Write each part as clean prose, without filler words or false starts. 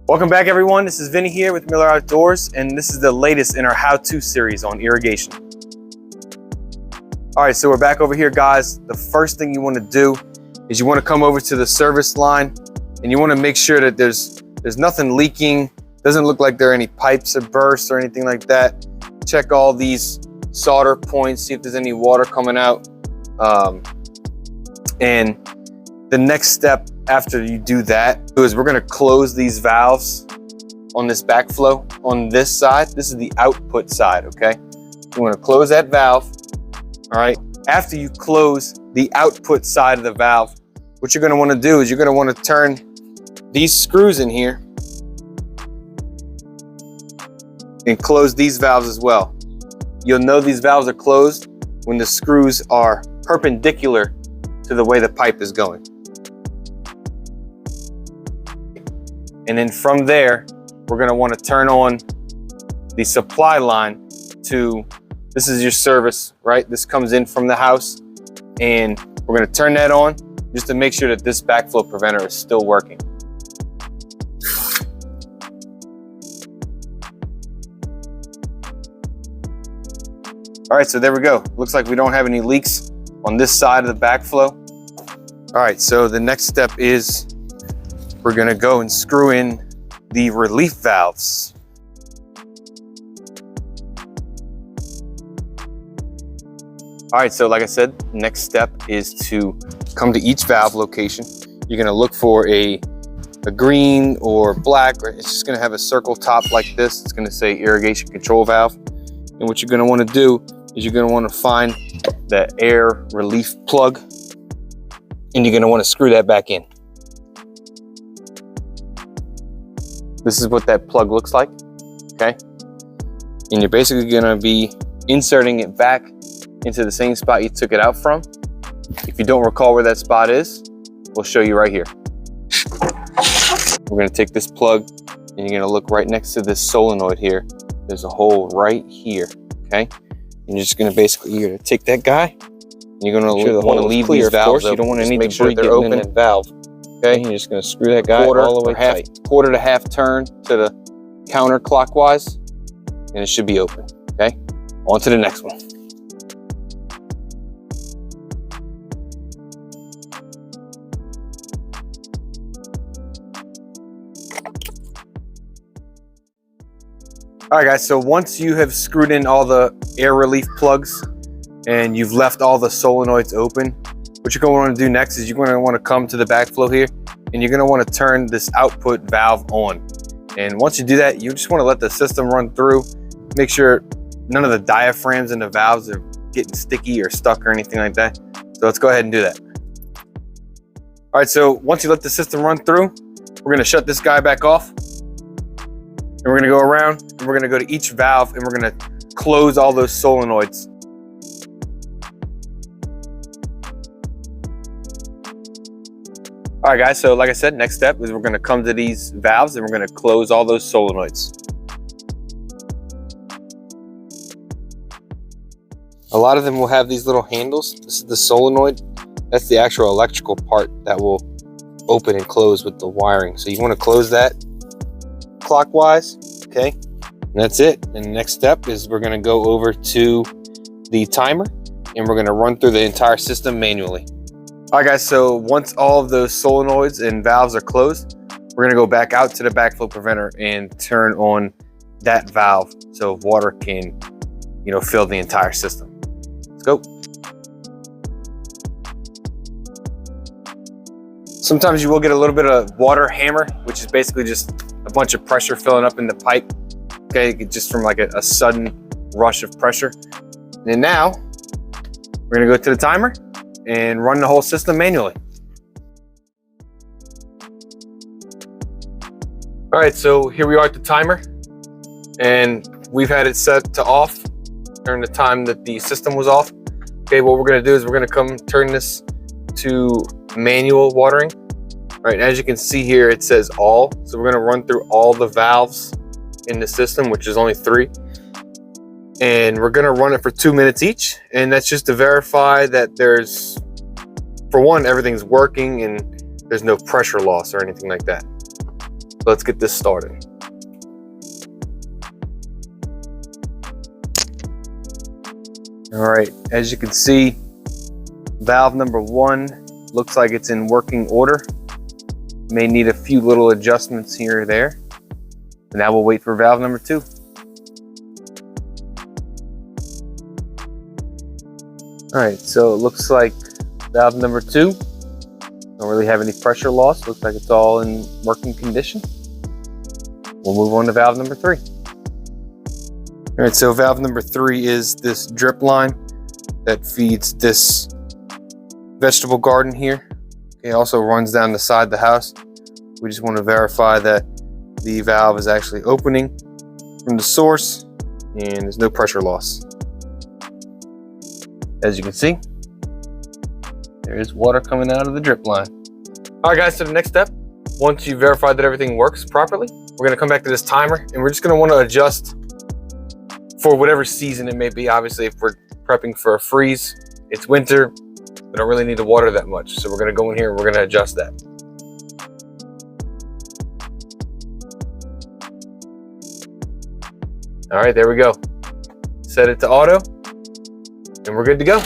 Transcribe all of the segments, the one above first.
Welcome back, everyone. This is Vinny here with Miller Outdoors, and this is the latest in our how-to series on irrigation. All right, so we're back over here, guys. The first thing you want to do is you want to come over to the service line, and you want to make sure that there's nothing leaking. Doesn't look like there are any pipes that burst or anything like that. Check all these solder points, see if there's any water coming out. And the next step after you do that is we're going to close these valves on this backflow on this side. This is the output side, okay? You want to close that valve, all right? After you close the output side of the valve, what you're going to want to do is you're going to want to turn these screws in here and close these valves as well. You'll know these valves are closed when the screws are perpendicular to the way the pipe is going. And then from there, we're gonna wanna turn on the supply line to, this is your service, right? This comes in from the house, and we're gonna turn that on just to make sure that this backflow preventer is still working. All right, so there we go. Looks like we don't have any leaks on this side of the backflow. All right, so the next step is we're gonna go and screw in the relief valves. All right, so like I said, next step is to come to each valve location. You're gonna look for a green or black, or it's just gonna have a circle top like this. It's gonna say irrigation control valve. And what you're gonna wanna do is you're gonna wanna find the air relief plug, and you're gonna wanna screw that back in. This is what that plug looks like, okay? And you're basically gonna be inserting it back into the same spot you took it out from. If you don't recall where that spot is, we'll show you right here. We're gonna take this plug and you're gonna look right next to this solenoid here. There's a hole right here, okay? And you're just gonna you're gonna take that guy, and you're gonna want to leave these valves open. You don't want any debris getting in that valve. Okay, you're just gonna screw that guy all the way tight. Quarter to half turn to the counterclockwise, and it should be open. Okay, on to the next one. All right, guys, so once you have screwed in all the air relief plugs and you've left all the solenoids open, what you're going to want to do next is you're going to want to come to the backflow here, and you're going to want to turn this output valve on. And once you do that, you just want to let the system run through. Make sure none of the diaphragms in the valves are getting sticky or stuck or anything like that. So let's go ahead and do that. All right, so once you let the system run through, we're going to shut this guy back off. And we're gonna go around and we're gonna go to each valve and we're gonna close all those solenoids. All right, guys, so like I said, next step is we're gonna come to these valves and we're gonna close all those solenoids. A lot of them will have these little handles. This is the solenoid. That's the actual electrical part that will open and close with the wiring. So you wanna close that clockwise, okay, and that's it. And the next step is we're going to go over to the timer and we're going to run through the entire system manually. All right, guys, so once all of those solenoids and valves are closed, we're going to go back out to the backflow preventer and turn on that valve so water can, fill the entire system. Let's go. Sometimes you will get a little bit of water hammer, which is basically just a bunch of pressure filling up in the pipe, okay, just from like a sudden rush of pressure. And then now, we're gonna go to the timer and run the whole system manually. All right, so here we are at the timer, and we've had it set to off during the time that the system was off. Okay, what we're gonna do is we're gonna come turn this to manual watering. All right, as you can see here, it says all. So we're gonna run through all the valves in the system, which is only 3. And we're gonna run it for 2 minutes each. And that's just to verify that there's, for one, everything's working and there's no pressure loss or anything like that. Let's get this started. All right, as you can see, valve number 1 looks like it's in working order. May need a few little adjustments here or there. And now we'll wait for valve number 2. All right, so it looks like valve number 2, don't really have any pressure loss. Looks like it's all in working condition. We'll move on to valve number 3. All right, so valve number 3 is this drip line that feeds this vegetable garden here. It also runs down the side of the house. We just want to verify that the valve is actually opening from the source and there's no pressure loss. As you can see, there is water coming out of the drip line. All right, guys, so the next step, once you verify that everything works properly, we're gonna come back to this timer and we're just gonna wanna adjust for whatever season it may be. Obviously, if we're prepping for a freeze, it's winter, we don't really need to water that much. So we're gonna go in here and we're gonna adjust that. All right, there we go. Set it to auto and we're good to go.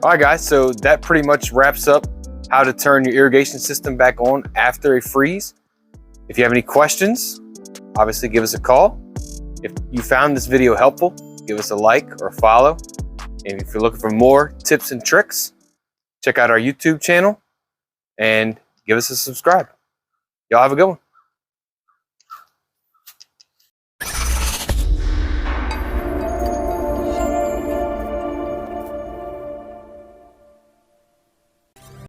All right, guys, so that pretty much wraps up how to turn your irrigation system back on after a freeze. If you have any questions, obviously give us a call. If you found this video helpful, give us a like or follow. And if you're looking for more tips and tricks, check out our YouTube channel and give us a subscribe. Y'all have a good one.